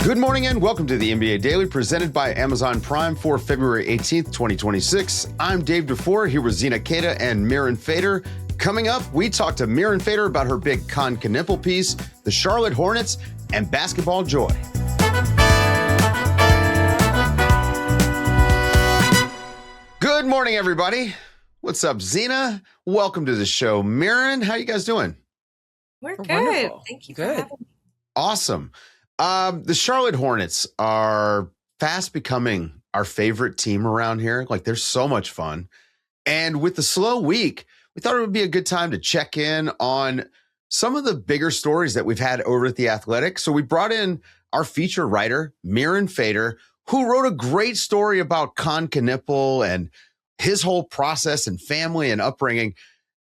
Good morning and welcome to the NBA Daily presented by Amazon Prime for February 18th, 2026. I'm Dave DuFour here with Zena Keita and Mirin Fader. Coming up, we talk to Mirin Fader about her big Kon Knueppel piece, the Charlotte Hornets, and basketball joy. Good morning, everybody. What's up, Zena? Welcome to the show. Mirin, how you guys doing? We're good. Wonderful. Thank you for having me. Awesome. The Charlotte Hornets are fast becoming our favorite team around here. Like, they're so much fun. And with the slow week, we thought it would be a good time to check in on some of the bigger stories that we've had over at The Athletic. So we brought in our feature writer, Mirin Fader, who wrote a great story about Kon Knueppel and his whole process and family and upbringing.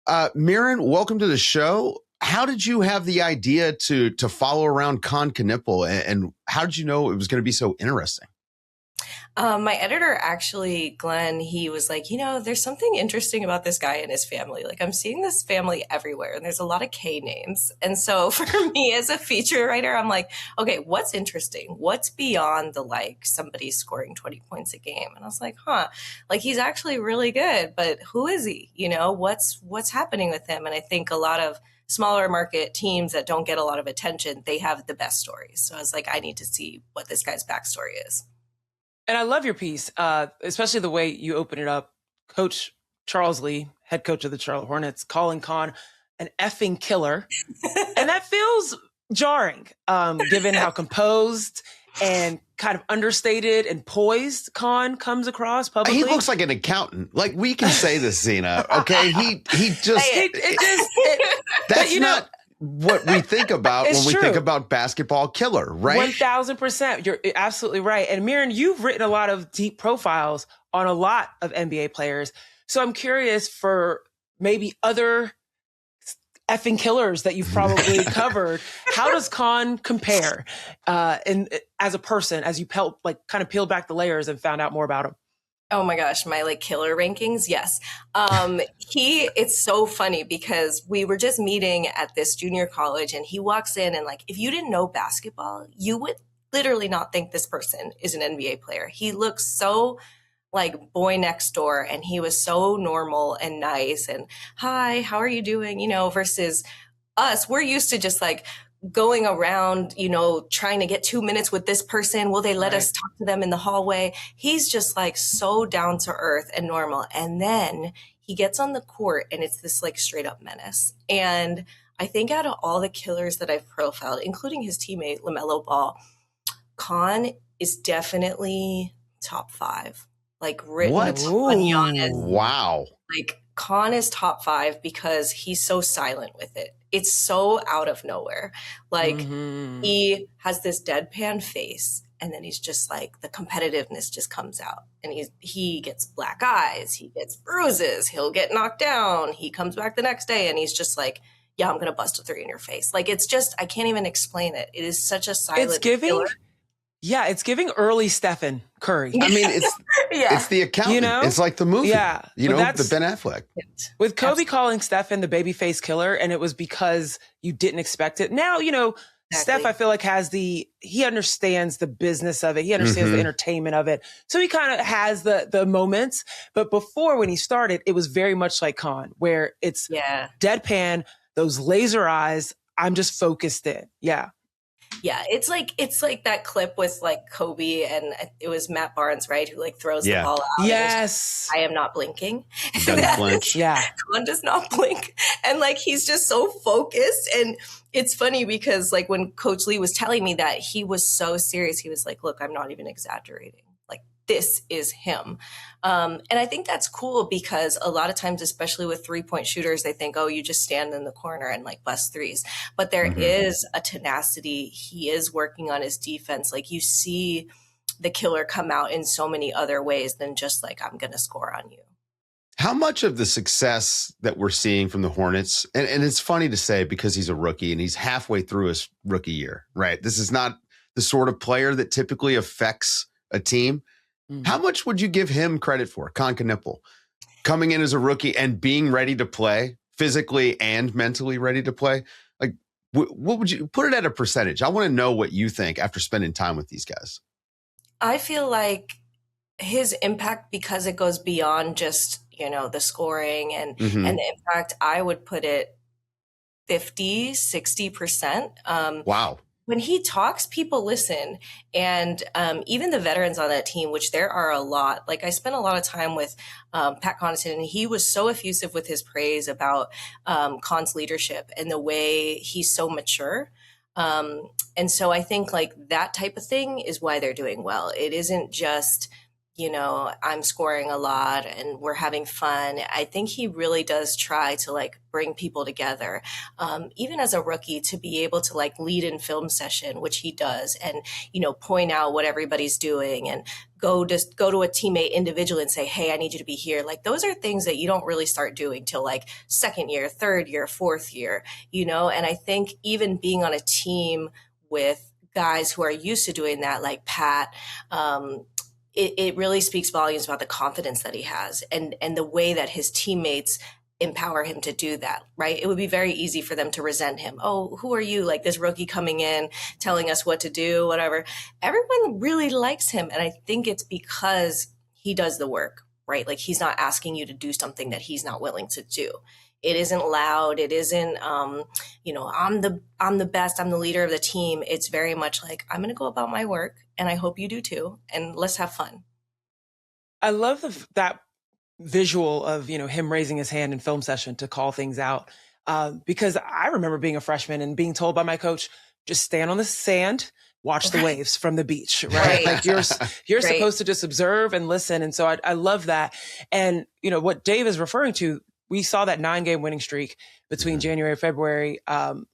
Mirin, welcome to the show. How did you have the idea to follow around Kon Knueppel, and how did you know it was going to be so interesting? My editor, actually, Glenn, he was like, there's something interesting about this guy and his family. Like, I'm seeing this family everywhere, and there's a lot of K names. And so for me as a feature writer, I'm like, okay, what's interesting? What's beyond the, somebody scoring 20 points a game? And I was like, he's actually really good, but who is he? What's happening with him? And I think a lot of smaller market teams that don't get a lot of attention, they have the best stories. So I was like, I need to see what this guy's backstory is. And I love your piece, especially the way you open it up. Coach Charles Lee, head coach of the Charlotte Hornets, calling Kon an effing killer. And that feels jarring, given how composed and kind of understated and poised Kon comes across publicly. He looks like an accountant. Like, we can say this, Zena. Okay, he just that's not what we think about when we think about basketball killer, right? 1000%. You're absolutely right. And Mirin, you've written a lot of deep profiles on a lot of NBA players. So I'm curious for maybe other effing killers that you've probably covered. How does Kon compare as a person, as you kind of peeled back the layers and found out more about him? Oh my gosh, my killer rankings. Yes. It's so funny because we were just meeting at this junior college and he walks in and if you didn't know basketball, you would literally not think this person is an NBA player. He looks so boy next door, and he was so normal and nice and hi, how are you doing? Versus us, we're used to just going around, trying to get 2 minutes with this person. Will they let us talk to them in the hallway? He's just so down to earth and normal. And then he gets on the court and it's this straight up menace. And I think out of all the killers that I've profiled, including his teammate, LaMelo Ball, Kon is definitely top 5. Written what? on Giannis. Wow. Kon is top 5 because he's so silent with it. It's so out of nowhere. He has this deadpan face, and then he's just the competitiveness just comes out. And he gets black eyes, he gets bruises, he'll get knocked down, he comes back the next day, and he's just yeah, I'm gonna bust a 3 in your face. It's just, I can't even explain it. It is such a silent killer. Yeah, it's giving early Stephen Curry. I mean, it's the accountant. It's like the movie. Yeah, the Ben Affleck. With Kobe calling Stephen the babyface killer, and it was because you didn't expect it. Now, Exactly. Steph, I feel like he understands the business of it. He understands the entertainment of it. So he kind of has the moments. But before, when he started, it was very much like Kon, where it's deadpan, those laser eyes. I'm just focused in. Yeah. Yeah, it's like that clip with Kobe, and it was Matt Barnes, right, who throws the ball out. Yes, I am not blinking. Doesn't flinch. Yeah, Kon does not blink, and he's just so focused. And it's funny because when Coach Lee was telling me that, he was so serious. He was like, "Look, I'm not even exaggerating. This is him." And I think that's cool because a lot of times, especially with 3-point shooters, they think, oh, you just stand in the corner and bust threes. But there is a tenacity. He is working on his defense. You see the killer come out in so many other ways than just I'm going to score on you. How much of the success that we're seeing from the Hornets, and it's funny to say because he's a rookie and he's halfway through his rookie year, right? This is not the sort of player that typically affects a team. How much would you give him credit for, Kon Knueppel, coming in as a rookie and being ready to play, physically and mentally ready to play? What would you put it at a percentage? I want to know what you think after spending time with these guys. I feel like his impact, because it goes beyond just, the scoring and the impact, I would put it 50, 60%. Wow. When he talks, people listen. And even the veterans on that team, which there are a lot, like I spent a lot of time with Pat Connaughton, and he was so effusive with his praise about Kon's leadership and the way he's so mature. And so I think like that type of thing is why they're doing well. It isn't just, I'm scoring a lot and we're having fun. I think he really does try to like bring people together. Even as a rookie, to be able to like lead in film session, which he does, and, point out what everybody's doing and go to a teammate individually and say, hey, I need you to be here. Like those are things that you don't really start doing till like second year, third year, fourth year, and I think even being on a team with guys who are used to doing that, like Pat, it really speaks volumes about the confidence that he has and the way that his teammates empower him to do that, right? It would be very easy for them to resent him. Oh, who are you? Like this rookie coming in, telling us what to do, whatever. Everyone really likes him. And I think it's because he does the work, right? Like he's not asking you to do something that he's not willing to do. It isn't loud. It isn't, I'm the best. I'm the leader of the team. It's very much like, I'm going to go about my work and I hope you do too. And let's have fun. I love that visual of, him raising his hand in film session to call things out. Because I remember being a freshman and being told by my coach, just stand on the sand, watch the waves from the beach, right? Like you're supposed to just observe and listen. And so I love that. And, what Dave is referring to, we saw that 9-game winning streak between January and February,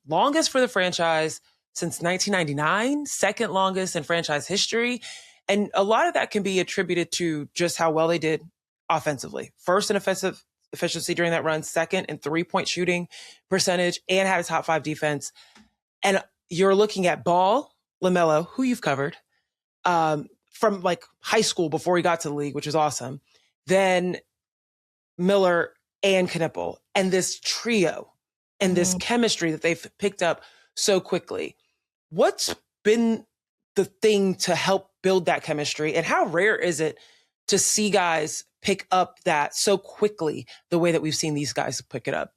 longest for the franchise since 1999, second longest in franchise history. And a lot of that can be attributed to just how well they did offensively. First in offensive efficiency during that run, second in 3-point shooting percentage, and had a top 5 defense. And you're looking at Ball, LaMelo, who you've covered, from like high school before he got to the league, which is awesome. Then Miller and Knueppel, and this trio and this chemistry that they've picked up so quickly. What's been the thing to help build that chemistry, and how rare is it to see guys pick up that so quickly the way that we've seen these guys pick it up?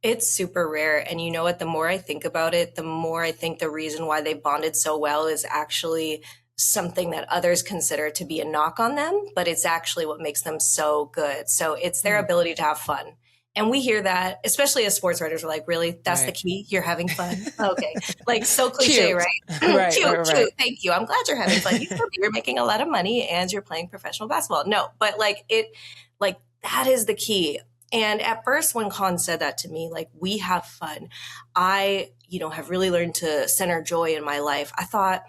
It's super rare. And you know what? The more I think about it, the more I think the reason why they bonded so well is actually something that others consider to be a knock on them, but it's actually what makes them so good. So it's their ability to have fun. And we hear that, especially as sports writers, we're like, really? That's the key? You're having fun? Okay. Like so cliche, Cute. Right? Cute. Thank you. I'm glad you're having fun. You're making a lot of money and you're playing professional basketball. No, but that is the key. And at first when Kon said that to me, like, we have fun, I, have really learned to center joy in my life. I thought,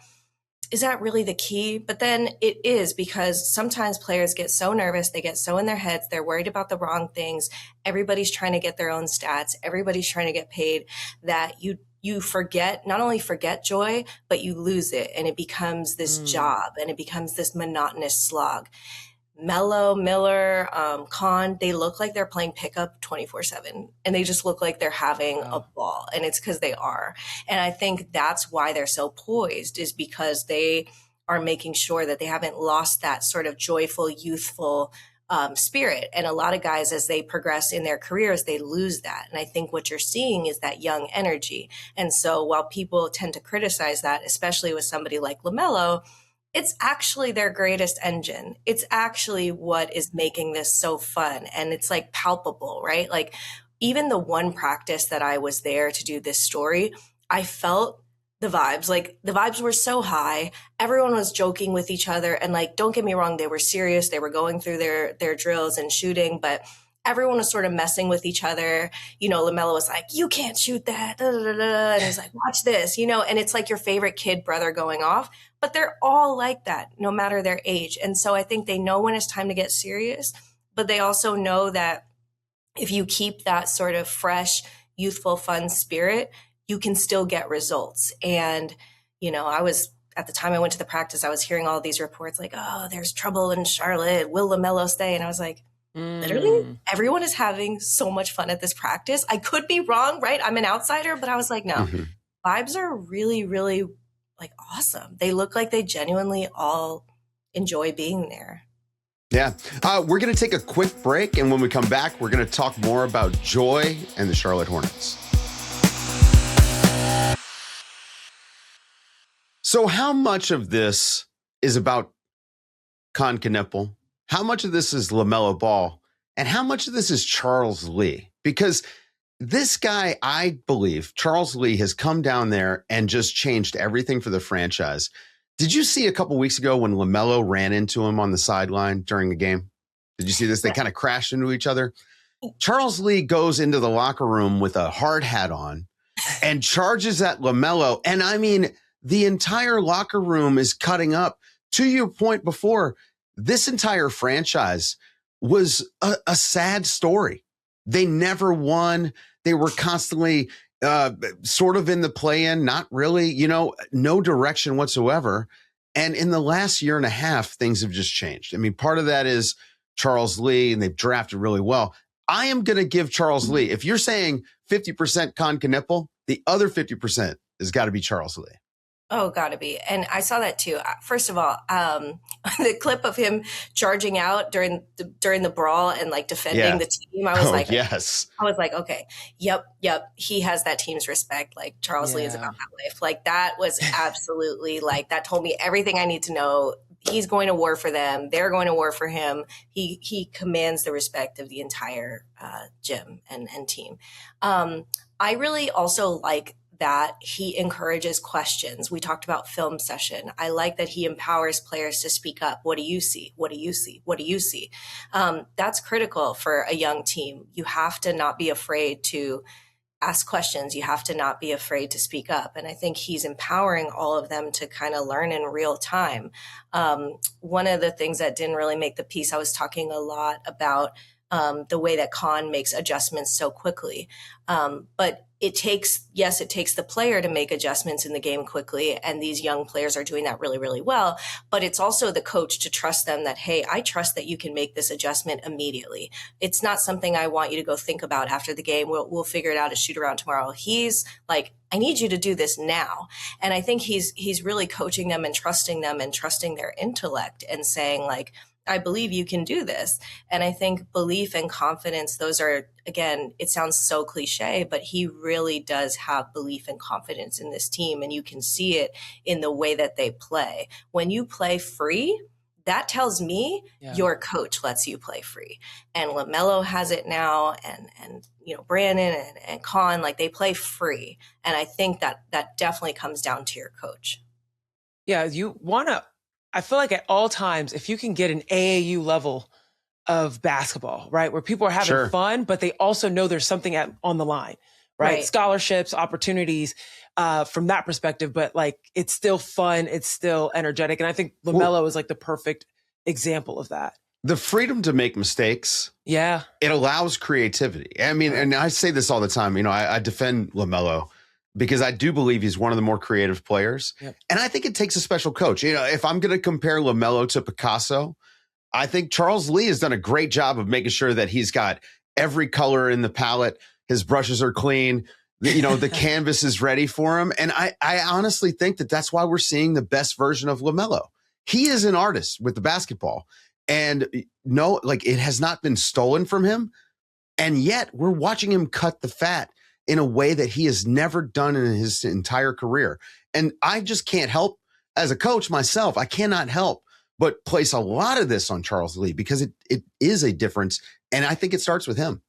is that really the key? But then it is, because sometimes players get so nervous, they get so in their heads, they're worried about the wrong things. Everybody's trying to get their own stats. Everybody's trying to get paid, that you forget, not only forget joy, but you lose it. And it becomes this job, and it becomes this monotonous slog. Melo, Miller, Kon, they look like they're playing pickup 24/7, and they just look like they're having a ball, and it's because they are. And I think that's why they're so poised, is because they are making sure that they haven't lost that sort of joyful, youthful spirit. And a lot of guys, as they progress in their careers, they lose that. And I think what you're seeing is that young energy. And so while people tend to criticize that, especially with somebody like LaMelo, it's actually their greatest engine. It's actually what is making this so fun. And it's like palpable, right? Like even the one practice that I was there to do this story, I felt the vibes. Like the vibes were so high. Everyone was joking with each other. And like, don't get me wrong, they were serious. They were going through their drills and shooting, but everyone was sort of messing with each other. LaMelo was like, you can't shoot that. Da, da, da, da. And he's like, watch this, and it's like your favorite kid brother going off. But they're all like that, no matter their age. And so I think they know when it's time to get serious, but they also know that if you keep that sort of fresh, youthful, fun spirit, you can still get results. And, at the time I went to the practice, I was hearing all these reports like, oh, there's trouble in Charlotte. Will LaMelo stay? And I was like, Literally, everyone is having so much fun at this practice. I could be wrong, right? I'm an outsider, but I was like, no, vibes are really, really like awesome. They look like they genuinely all enjoy being there. Yeah. We're going to take a quick break. And when we come back, we're going to talk more about Joy and the Charlotte Hornets. So how much of this is about Kon Knueppel? How much of this is LaMelo Ball? And how much of this is Charles Lee? Because this guy, I believe, Charles Lee, has come down there and just changed everything for the franchise. Did you see a couple weeks ago when LaMelo ran into him on the sideline during the game? Did you see this? They kind of crashed into each other. Charles Lee goes into the locker room with a hard hat on and charges at LaMelo. And I mean, the entire locker room is cutting up. To your point before, this entire franchise was a sad story. They never won. They were constantly sort of in the play-in, not really, no direction whatsoever. And in the last year and a half, things have just changed. I mean, part of that is Charles Lee, and they've drafted really well. I am going to give Charles Lee, if you're saying 50% Kon Knueppel, the other 50% has got to be Charles Lee. Oh, gotta be. And I saw that too. First of all, the clip of him charging out during the brawl and like defending the team, I was yes. I was like, okay, yep. He has that team's respect. Like Charles Lee is about that life. Like that was absolutely like, that told me everything I need to know. He's going to war for them. They're going to war for him. He commands the respect of the entire gym and team. I really also like that he encourages questions. We talked about film session. I like that he empowers players to speak up. What do you see? What do you see? What do you see? That's critical for a young team. You have to not be afraid to ask questions. You have to not be afraid to speak up. And I think he's empowering all of them to kind of learn in real time. One of the things that didn't really make the piece, I was talking a lot about the way that Kon makes adjustments so quickly. But it takes the player to make adjustments in the game quickly. And these young players are doing that really, really well. But it's also the coach to trust them that, hey, I trust that you can make this adjustment immediately. It's not something I want you to go think about after the game. We'll figure it out at shoot around tomorrow. He's like, I need you to do this now. And I think he's really coaching them and trusting their intellect and saying like, I believe you can do this. And I think belief and confidence, those are, again, it sounds so cliche, but he really does have belief and confidence in this team. And you can see it in the way that they play. When you play free, that tells me your coach lets you play free. And LaMelo has it now, and Brandon and Kon, like they play free. And I think that definitely comes down to your coach. Yeah, I feel like at all times, if you can get an AAU level of basketball, right, where people are having fun, but they also know there's something on the line, right? Scholarships, opportunities from that perspective, but like it's still fun, it's still energetic. And I think LaMelo is like the perfect example of that. The freedom to make mistakes. Yeah. It allows creativity. I mean, and I say this all the time, I defend LaMelo because I do believe he's one of the more creative players. Yep. And I think it takes a special coach. If I'm going to compare LaMelo to Picasso, I think Charles Lee has done a great job of making sure that he's got every color in the palette. His brushes are clean. The canvas is ready for him. And I honestly think that that's why we're seeing the best version of LaMelo. He is an artist with the basketball. And it has not been stolen from him. And yet we're watching him cut the fat in a way that he has never done in his entire career. And I just can't help, as a coach myself, I cannot help but place a lot of this on Charles Lee because it is a difference. And I think it starts with him.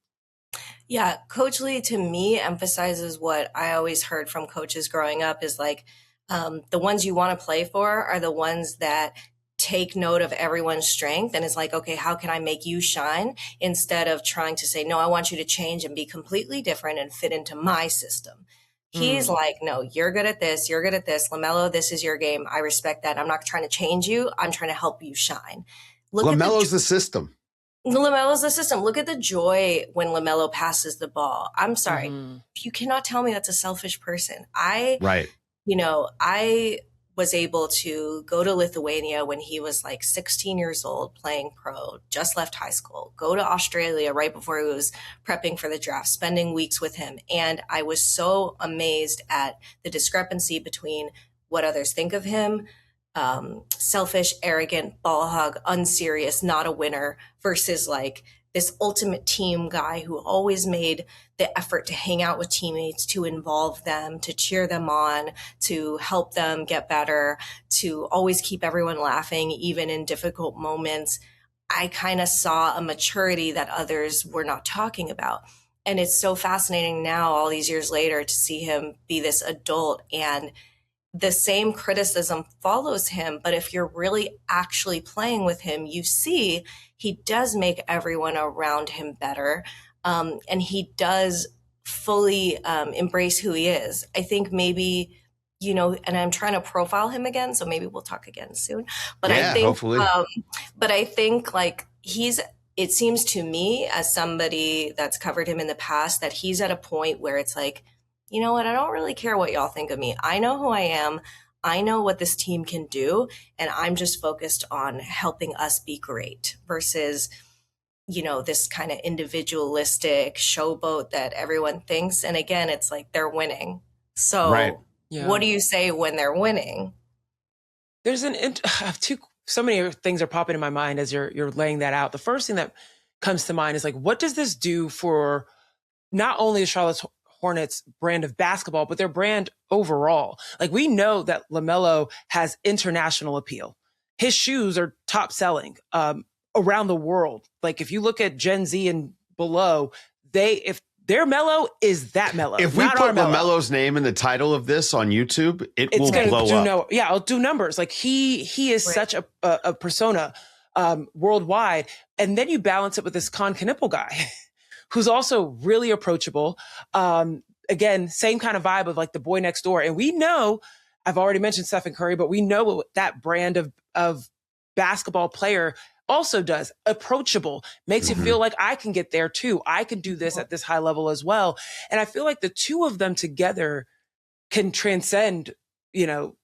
Yeah. Coach Lee, to me, emphasizes what I always heard from coaches growing up is like, the ones you want to play for are the ones that take note of everyone's strength and it's like, okay, how can I make you shine, instead of trying to say, no, I want you to change and be completely different and fit into my system. He's like, no, you're good at this. You're good at this. LaMelo, this is your game. I respect that. I'm not trying to change you. I'm trying to help you shine. LaMelo's the system. LaMelo's the system. Look at the joy when LaMelo passes the ball. I'm sorry. You cannot tell me that's a selfish person. was able to go to Lithuania when he was like 16 years old, playing pro, just left high school, go to Australia right before he was prepping for the draft, spending weeks with him. And I was so amazed at the discrepancy between what others think of him, selfish, arrogant, ball hog, unserious, not a winner, versus like this ultimate team guy who always made the effort to hang out with teammates, to involve them, to cheer them on, to help them get better, to always keep everyone laughing, even in difficult moments. I kind of saw a maturity that others were not talking about. And it's so fascinating now, all these years later, to see him be this adult, and the same criticism follows him. But if you're really actually playing with him, you see he does make everyone around him better. And he does fully embrace who he is. I think maybe, you know, and I'm trying to profile him again, so maybe we'll talk again soon. But yeah, I think, hopefully. But I think like it seems to me, as somebody that's covered him in the past, that he's at a point where it's like, you know what, I don't really care what y'all think of me. I know who I am. I know what this team can do. And I'm just focused on helping us be great versus, you know, this kind of individualistic showboat that everyone thinks. And again, it's like they're winning. So Right. Yeah. what do you say when they're winning? There's so many things are popping in my mind as you're laying that out. The first thing that comes to mind is like, what does this do for not only the Charlotte Hornets brand of basketball, but their brand overall? Like, we know that LaMelo has international appeal. His shoes are top selling around the world. Like, if you look at Gen Z and below, if their Melo is that Melo. If we put LaMelo's name in the title of this on YouTube, it's will blow up. It'll do numbers. Like, he is Right. such a persona worldwide. And then you balance it with this Kon Knueppel guy who's also really approachable. Again, same kind of vibe of like the boy next door. And we know, I've already mentioned Stephen Curry, but we know what that brand of basketball player also does. Approachable, makes you feel like I can get there too. I can do this at this high level as well. And I feel like the two of them together can transcend, you know,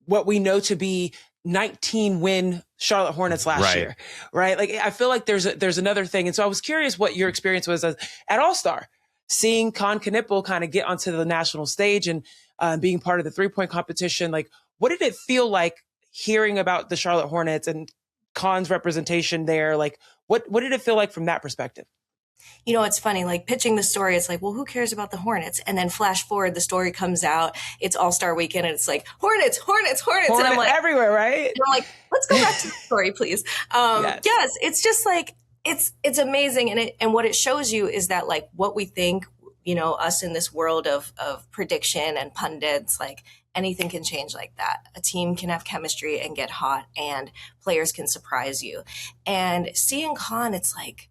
what we know to be 19 win Charlotte Hornets last year, right? Like, I feel like there's another thing. And so I was curious what your experience was at All-Star, seeing Kon Knueppel kind of get onto the national stage and being part of the 3-point competition. Like, what did it feel like hearing about the Charlotte Hornets and Kon's representation there? Like, what did it feel like from that perspective? You know, it's funny, like pitching the story, it's like, well, who cares about the Hornets? And then flash forward, the story comes out, it's All-Star weekend, and it's like, Hornets. And I'm like, everywhere, right? And I'm like, let's go back to the story, please. Yes, it's just like, it's amazing. And what it shows you is that like what we think, you know, us in this world of prediction and pundits, like anything can change like that. A team can have chemistry and get hot, and players can surprise you. And seeing Kon, it's like,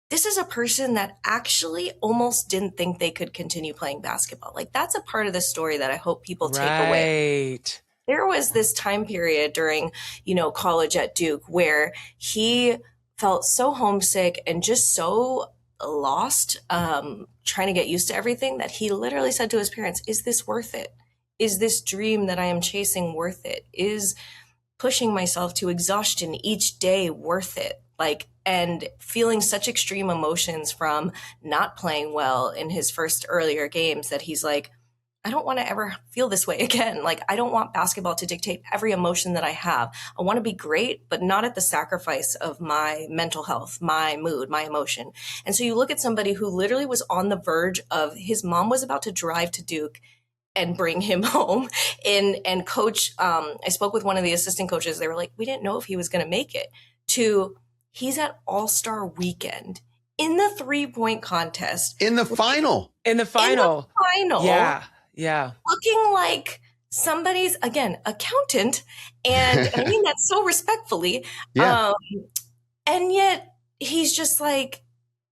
this is a person that actually almost didn't think they could continue playing basketball. Like, that's a part of the story that I hope people take away. There was this time period during, you know, college at Duke where he felt so homesick and just so lost, trying to get used to everything, that he literally said to his parents, is this worth it? Is this dream that I am chasing worth it? Is pushing myself to exhaustion each day worth it? Like, and feeling such extreme emotions from not playing well in his first earlier games that he's like, I don't want to ever feel this way again. Like, I don't want basketball to dictate every emotion that I have. I want to be great, but not at the sacrifice of my mental health, my mood, my emotion. And so you look at somebody who literally was on the verge of, his mom was about to drive to Duke and bring him home and coach. I spoke with one of the assistant coaches. They were like, we didn't know if he was going to make it, to he's at All-Star weekend in the 3-point contest. In the final. Yeah. Looking like somebody's, again, accountant. And I mean that so respectfully. Yeah. And yet he's just like,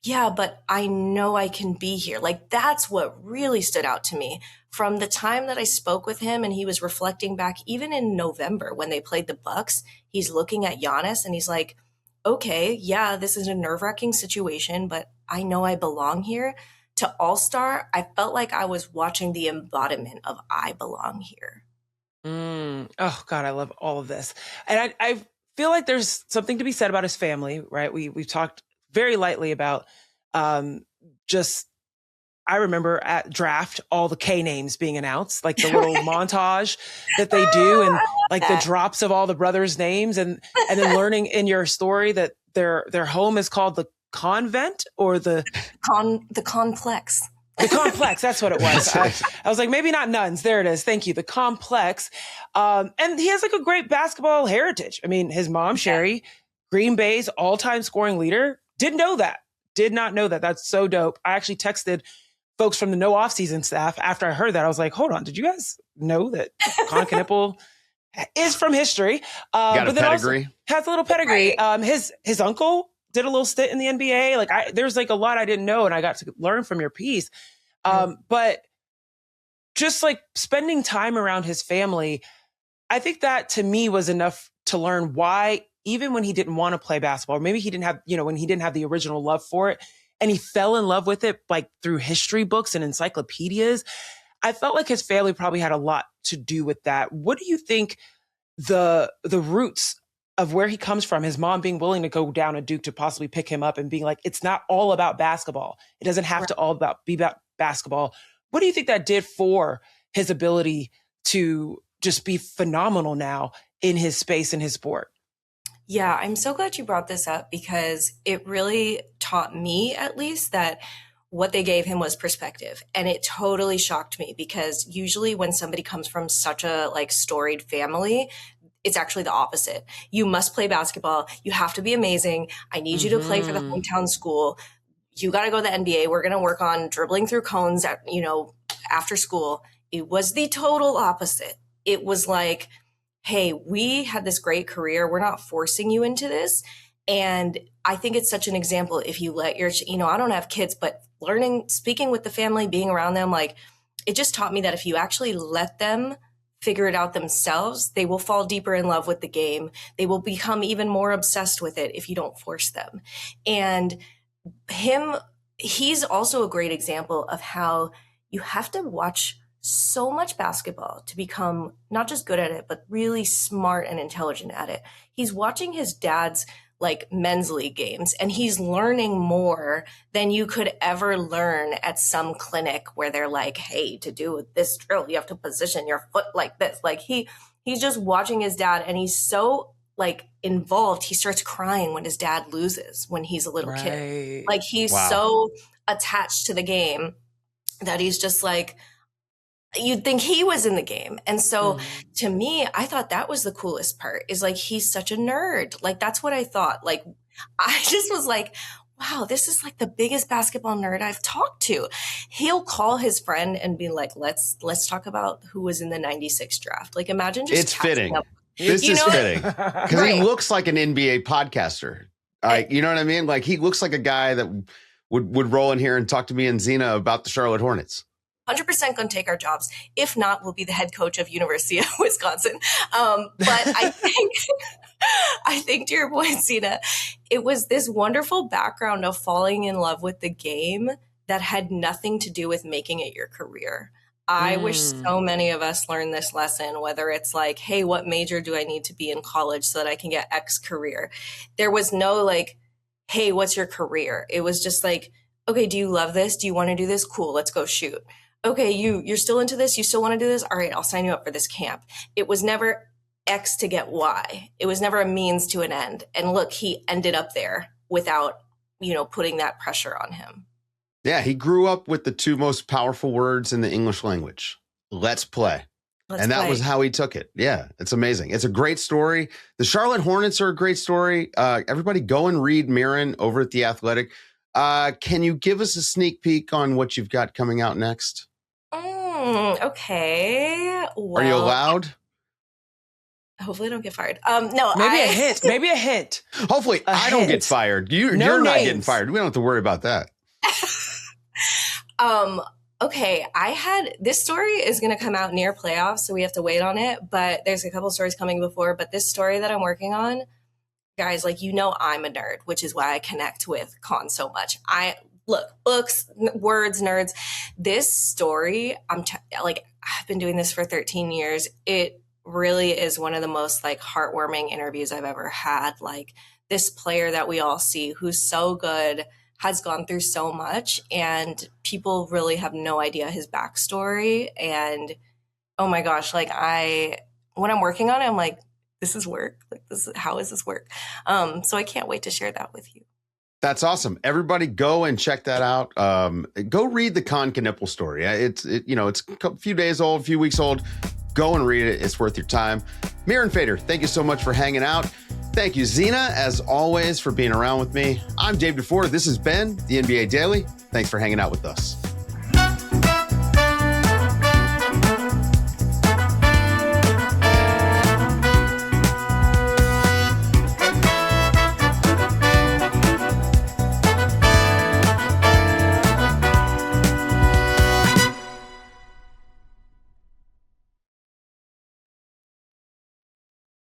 yeah, but I know I can be here. Like, that's what really stood out to me from the time that I spoke with him, and he was reflecting back even in November when they played the Bucks. He's looking at Giannis and he's like, okay, yeah, this is a nerve-wracking situation, but I know I belong here. To All-Star, I felt like I was watching the embodiment of I belong here. Oh God, I love all of this. And I feel like there's something to be said about his family, right? We've talked very lightly about just, I remember at draft, all the K names being announced, like the little montage that they do, and like the drops of all the brothers' names, and then learning in your story that their home is called the convent or the complex. The complex, that's what it was. I was like, maybe not nuns. There it is. Thank you. The complex. And he has like a great basketball heritage. I mean, his mom, Sherry, Green Bay's all-time scoring leader, didn't know that. Did not know that. That's so dope. I actually texted folks from the no off-season staff after I heard that. I was like, hold on, did you guys know that Kon Knueppel is from history? Got a but then pedigree. Also has a little pedigree. His uncle did a little stint in the NBA. Like there's like a lot I didn't know, and I got to learn from your piece. But just like spending time around his family, I think that to me was enough to learn why, even when he didn't want to play basketball, or maybe he didn't have, when he didn't have the original love for it, and he fell in love with it, like through history books and encyclopedias. I felt like his family probably had a lot to do with that. What do you think the roots of where he comes from, his mom being willing to go down to Duke to possibly pick him up and being like, it's not all about basketball. It doesn't have to be about basketball. What do you think that did for his ability to just be phenomenal now in his space and his sport? Yeah, I'm so glad you brought this up, because it really taught me, at least, that what they gave him was perspective. And it totally shocked me, because usually when somebody comes from such a storied family, it's actually the opposite. You must play basketball. You have to be amazing. I need you to play for the hometown school. You got to go to the NBA. We're going to work on dribbling through cones after school. It was the total opposite. It was like, hey, we had this great career. We're not forcing you into this. And I think it's such an example. If you let your, I don't have kids, but speaking with the family, being around them, it just taught me that if you actually let them figure it out themselves, they will fall deeper in love with the game. They will become even more obsessed with it if you don't force them. And he's also a great example of how you have to watch so much basketball to become not just good at it, but really smart and intelligent at it. He's watching his dad's men's league games, and he's learning more than you could ever learn at some clinic where they're like, hey, to do this drill, you have to position your foot like this. He's just watching his dad, and he's so involved. He starts crying when his dad loses when he's a little kid. He's so attached to the game that he's just you'd think he was in the game. And so to me, I thought that was the coolest part, is he's such a nerd. That's what I thought. I just was wow, this is the biggest basketball nerd I've talked to. He'll call his friend and be like, let's talk about who was in the 96 draft. Imagine just it's fitting. This is fitting, because he looks like an NBA podcaster. You know what I mean? He looks like a guy that would roll in here and talk to me and Zena about the Charlotte Hornets. 100% going to take our jobs. If not, we'll be the head coach of University of Wisconsin. But I think to your point, Zena, it was this wonderful background of falling in love with the game that had nothing to do with making it your career. I wish so many of us learned this lesson, whether it's hey, what major do I need to be in college so that I can get X career? There was no hey, what's your career? It was just okay, do you love this? Do you want to do this? Cool, let's go shoot. Okay, you're still into this? You still want to do this? All right, I'll sign you up for this camp. It was never X to get Y. It was never a means to an end. And look, he ended up there without, putting that pressure on him. Yeah, he grew up with the two most powerful words in the English language. Let's play. That was how he took it. Yeah, it's amazing. It's a great story. The Charlotte Hornets are a great story. Everybody go and read Mirin over at The Athletic. Can you give us a sneak peek on what you've got coming out next? Okay. Well, are you allowed? Hopefully I don't get fired. No, maybe a hint. Hopefully I don't get fired. You're not getting fired. We don't have to worry about that. Okay. This story is going to come out near playoffs, so we have to wait on it, but there's a couple stories coming before, but this story that I'm working on, guys, I'm a nerd, which is why I connect with Kon so much. Look, books, words, nerds. This story, I've been doing this for 13 years. It really is one of the most like heartwarming interviews I've ever had. Like this player that we all see who's so good has gone through so much, and people really have no idea his backstory. And oh my gosh, like when I'm working on it, I'm like, this is work. Like how is this work? So I can't wait to share that with you. That's awesome. Everybody go and check that out. Go read the Kon Knueppel story. It's a few days old, a few weeks old. Go and read it. It's worth your time. Mirin Fader, thank you so much for hanging out. Thank you, Zena, as always, for being around with me. I'm Dave DuFour. This has been the NBA Daily. Thanks for hanging out with us.